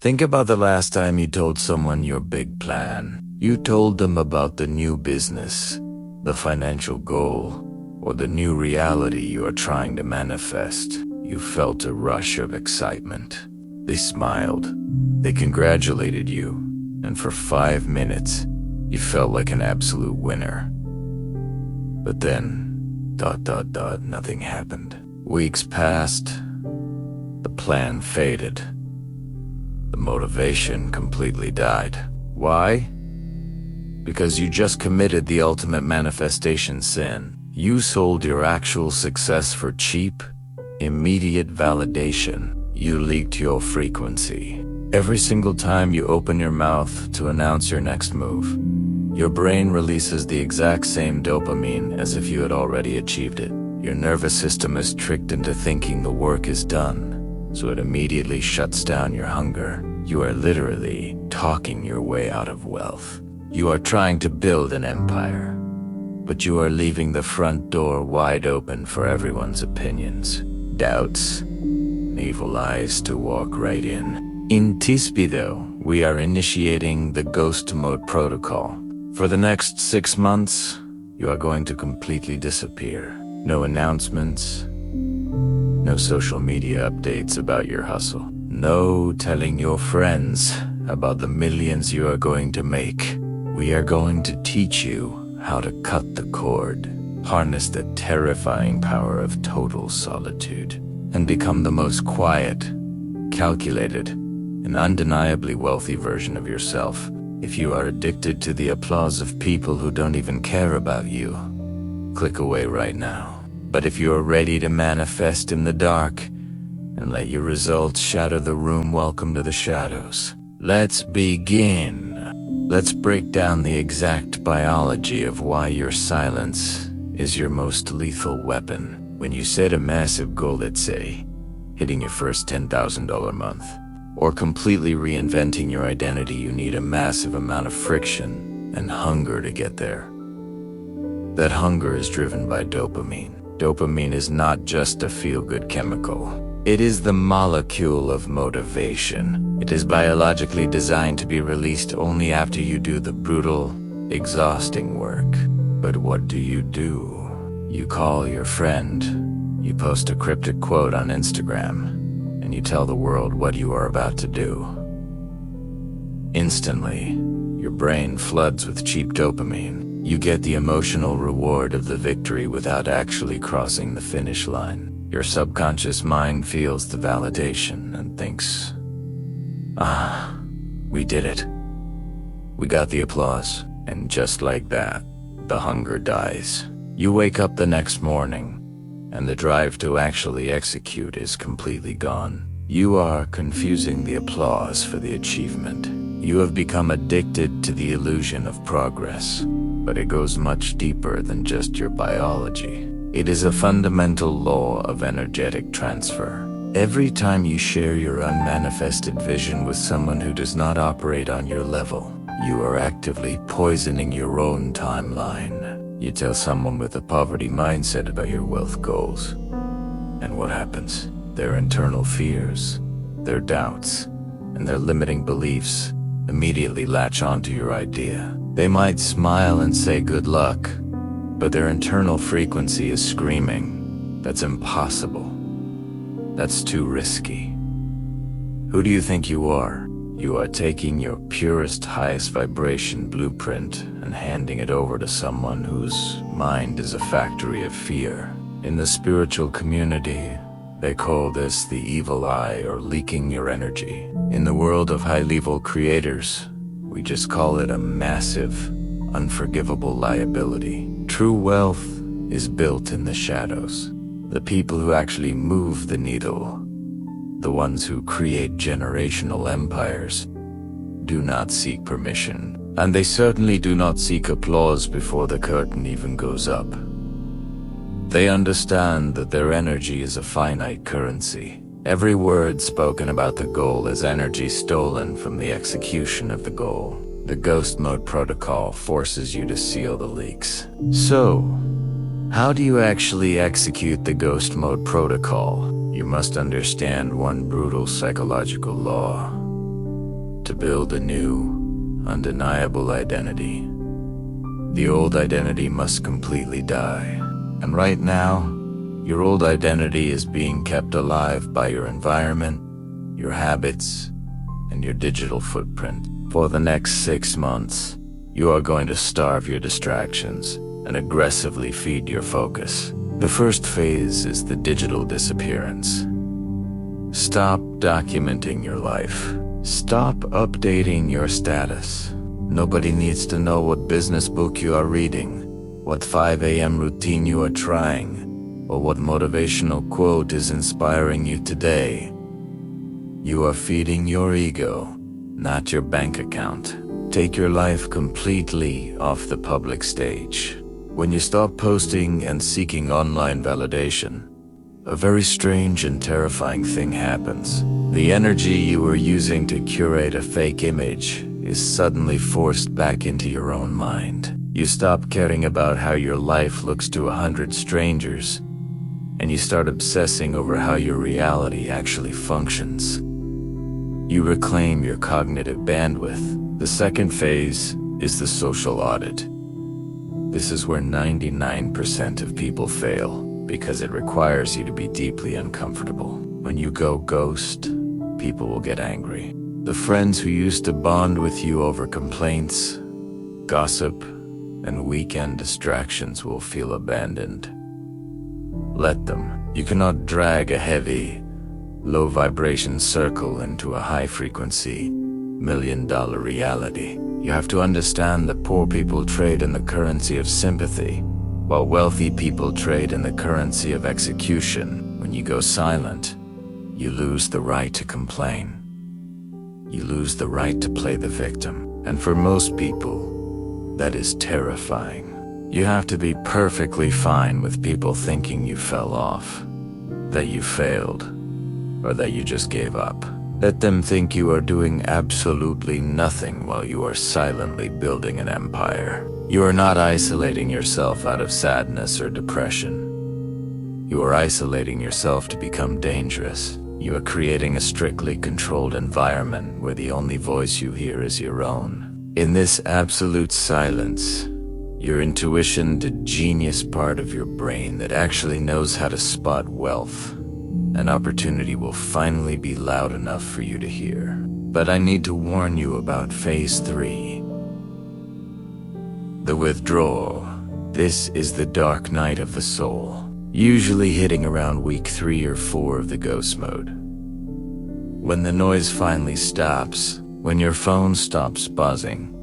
Think about the last time you told someone your big plan. You told them about the new business, the financial goal, or the new reality you are trying to manifest. You felt a rush of excitement. They smiled. They congratulated you. And for 5 minutes, you felt like an absolute winner. But then, nothing happened. Weeks passed. The plan faded. The motivation completely died. Why? Because you just committed the ultimate manifestation sin. You sold your actual success for cheap, immediate validation. You leaked your frequency. Every single time you open your mouth to announce your next move, your brain releases the exact same dopamine as if you had already achieved it. Your nervous system is tricked into thinking the work is done, so it immediately shuts down your hunger. You are literally talking your way out of wealth. You are trying to build an empire, but you are leaving the front door wide open for everyone's opinions, doubts, and evil eyes to walk right in. In Mindifesto, we are initiating the Ghost Mode protocol. For the next 6 months, you are going to completely disappear. No announcements, no social media updates about your hustle. No telling your friends about the millions you are going to make. We are going to teach you how to cut the cord, harness the terrifying power of total solitude, and become the most quiet, calculated, and undeniably wealthy version of yourself. If you are addicted to the applause of people who don't even care about you, click away right now. But if you are ready to manifest in the dark and let your results shatter the room, welcome to the shadows. Let's begin. Let's break down the exact biology of why your silence is your most lethal weapon. When you set a massive goal, let's say, hitting your first $10,000 month, or completely reinventing your identity, you need a massive amount of friction and hunger to get there. That hunger is driven by dopamine. Dopamine is not just a feel-good chemical. It is the molecule of motivation. It is biologically designed to be released only after you do the brutal, exhausting work. But what do? You call your friend, you post a cryptic quote on Instagram, and you tell the world what you are about to do. Instantly, your brain floods with cheap dopamine. You get the emotional reward of the victory without actually crossing the finish line. Your subconscious mind feels the validation and thinks, we did it. We got the applause. And just like that, the hunger dies. You wake up the next morning, and the drive to actually execute is completely gone. You are confusing the applause for the achievement. You have become addicted to the illusion of progress, but it goes much deeper than just your biology. It is a fundamental law of energetic transfer. Every time you share your unmanifested vision with someone who does not operate on your level, you are actively poisoning your own timeline. You tell someone with a poverty mindset about your wealth goals, and what happens? Their internal fears, their doubts, and their limiting beliefs immediately latch onto your idea. They might smile and say good luck, but their internal frequency is screaming, that's impossible. That's too risky. Who do you think you are? You are taking your purest, highest vibration blueprint and handing it over to someone whose mind is a factory of fear. In the spiritual community, they call this the evil eye or leaking your energy. In the world of high-level creators, we just call it a massive, unforgivable liability. True wealth is built in the shadows. The people who actually move the needle, the ones who create generational empires, do not seek permission, and they certainly do not seek applause before the curtain even goes up. They understand that their energy is a finite currency. Every word spoken about the goal is energy stolen from the execution of the goal. The Ghost Mode protocol forces you to seal the leaks. So, how do you actually execute the Ghost Mode protocol? You must understand one brutal psychological law. build a new, undeniable identity. The old identity must completely die. And right now, your old identity is being kept alive by your environment, your habits, and your digital footprint. For the next 6 months, you are going to starve your distractions and aggressively feed your focus. The first phase is the digital disappearance. Stop documenting your life. Stop updating your status. Nobody needs to know what business book you are reading, what 5 a.m. routine you are trying, or what motivational quote is inspiring you today. You are feeding your ego, not your bank account. Take your life completely off the public stage. When you stop posting and seeking online validation, a very strange and terrifying thing happens. The energy you were using to curate a fake image is suddenly forced back into your own mind. You stop caring about how your life looks to 100 strangers, and you start obsessing over how your reality actually functions. You reclaim your cognitive bandwidth. The second phase is the social audit. This is where 99% of people fail, because it requires you to be deeply uncomfortable. When you go ghost, people will get angry. The friends who used to bond with you over complaints, gossip, and weekend distractions will feel abandoned. Let them. You cannot drag a heavy, low-vibration circle into a high-frequency, million-dollar reality. You have to understand that poor people trade in the currency of sympathy, while wealthy people trade in the currency of execution. When you go silent, you lose the right to complain. You lose the right to play the victim. And for most people, that is terrifying. You have to be perfectly fine with people thinking you fell off, that you failed, or that you just gave up. Let them think you are doing absolutely nothing while you are silently building an empire. You are not isolating yourself out of sadness or depression. You are isolating yourself to become dangerous. You are creating a strictly controlled environment where the only voice you hear is your own. In this absolute silence, your intuition, the genius part of your brain that actually knows how to spot wealth, an opportunity will finally be loud enough for you to hear. But I need to warn you about phase 3. The withdrawal. This is the dark night of the soul, usually hitting around week 3 or 4 of the ghost mode. When the noise finally stops, when your phone stops buzzing,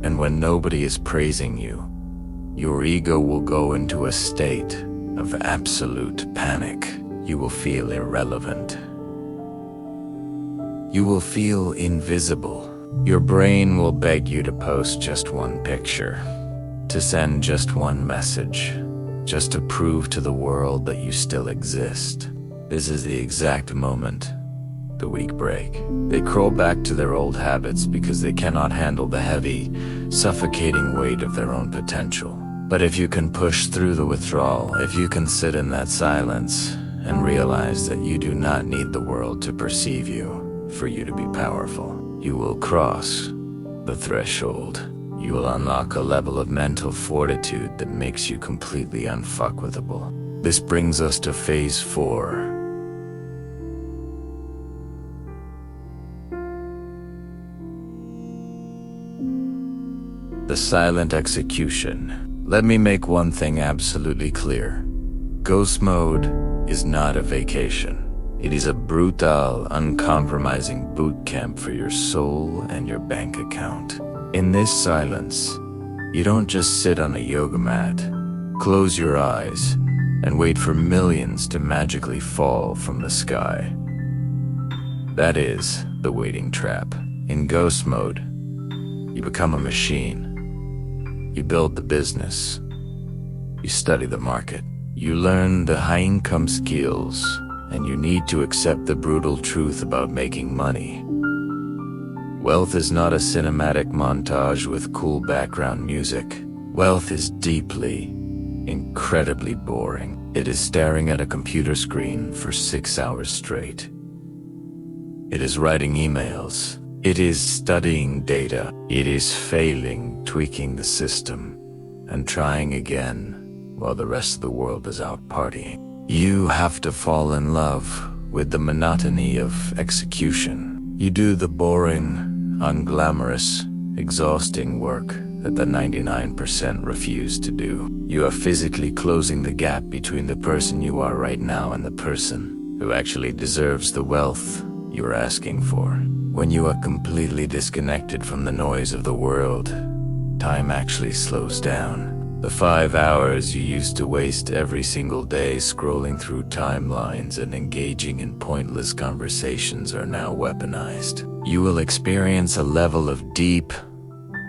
and when nobody is praising you, your ego will go into a state of absolute panic. You will feel irrelevant. You will feel invisible. Your brain will beg you to post just one picture, to send just one message, just to prove to the world that you still exist. This is the exact moment the weak break. They crawl back to their old habits because they cannot handle the heavy, suffocating weight of their own potential. But if you can push through the withdrawal, if you can sit in that silence and realize that you do not need the world to perceive you for you to be powerful, you will cross the threshold. You will unlock a level of mental fortitude that makes you completely unfuckwithable. This brings us to phase 4. The silent execution. Let me make one thing absolutely clear. Ghost mode is not a vacation. It is a brutal, uncompromising boot camp for your soul and your bank account. In this silence, you don't just sit on a yoga mat, close your eyes, and wait for millions to magically fall from the sky. That is the waiting trap. In ghost mode, you become a machine. You build the business. You study the market. You learn the high-income skills, and you need to accept the brutal truth about making money. Wealth is not a cinematic montage with cool background music. Wealth is deeply, incredibly boring. It is staring at a computer screen for 6 hours straight. It is writing emails It is studying data. It is failing, tweaking the system, and trying again while the rest of the world is out partying. You have to fall in love with the monotony of execution. You do the boring, unglamorous, exhausting work that the 99% refuse to do. You are physically closing the gap between the person you are right now and the person who actually deserves the wealth you are asking for. When you are completely disconnected from the noise of the world, time actually slows down. The 5 hours you used to waste every single day scrolling through timelines and engaging in pointless conversations are now weaponized. You will experience a level of deep,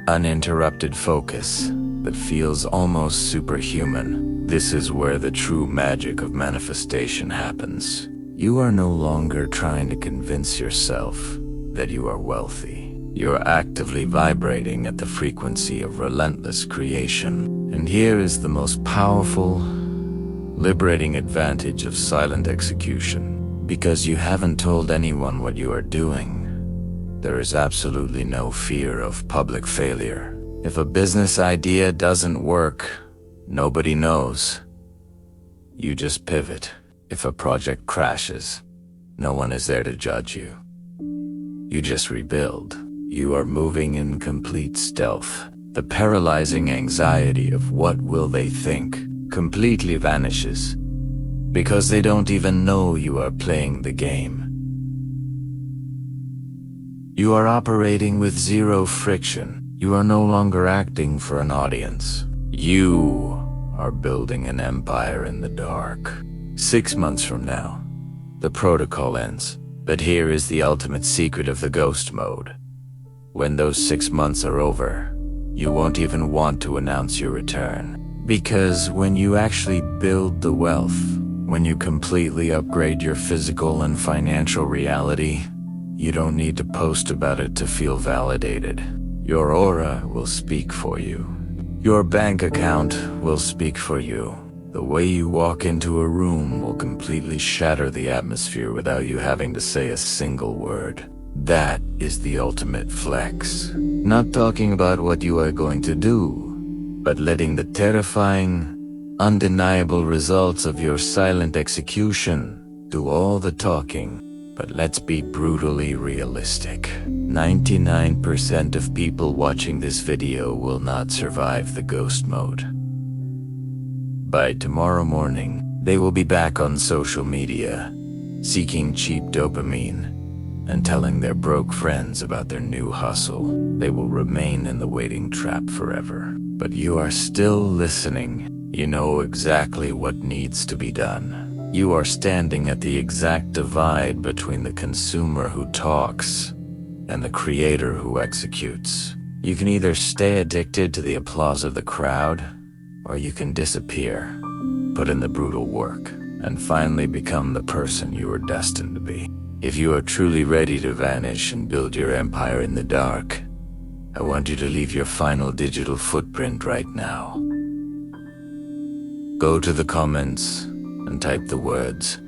uninterrupted focus that feels almost superhuman. This is where the true magic of manifestation happens. You are no longer trying to convince yourself that you are wealthy. You are actively vibrating at the frequency of relentless creation. And here is the most powerful, liberating advantage of silent execution. Because you haven't told anyone what you are doing, there is absolutely no fear of public failure. If a business idea doesn't work, nobody knows. You just pivot. If a project crashes, no one is there to judge you. You just rebuild. You are moving in complete stealth. The paralyzing anxiety of what will they think completely vanishes, because they don't even know you are playing the game. You are operating with zero friction. You are no longer acting for an audience. You are building an empire in the dark. 6 months from now, the protocol ends. But here is the ultimate secret of the ghost mode. When those 6 months are over, you won't even want to announce your return. Because when you actually build the wealth, when you completely upgrade your physical and financial reality, you don't need to post about it to feel validated. Your aura will speak for you. Your bank account will speak for you. The way you walk into a room will completely shatter the atmosphere without you having to say a single word. That is the ultimate flex. Not talking about what you are going to do, but letting the terrifying, undeniable results of your silent execution do all the talking. But let's be brutally realistic. 99% of people watching this video will not survive the ghost mode. By tomorrow morning, they will be back on social media, seeking cheap dopamine, and telling their broke friends about their new hustle. They will remain in the waiting trap forever. But you are still listening. You know exactly what needs to be done. You are standing at the exact divide between the consumer who talks and the creator who executes. You can either stay addicted to the applause of the crowd, or you can disappear, put in the brutal work, and finally become the person you are destined to be. If you are truly ready to vanish and build your empire in the dark, I want you to leave your final digital footprint right now. Go to the comments and type the words,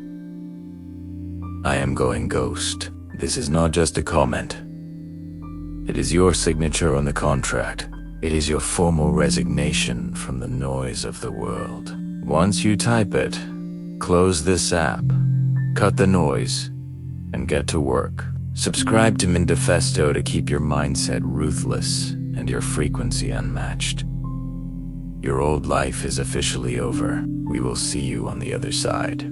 "I am going ghost." This is not just a comment. It is your signature on the contract. It is your formal resignation from the noise of the world. Once you type it, close this app, cut the noise, and get to work. Subscribe to Mindifesto to keep your mindset ruthless and your frequency unmatched. Your old life is officially over. We will see you on the other side.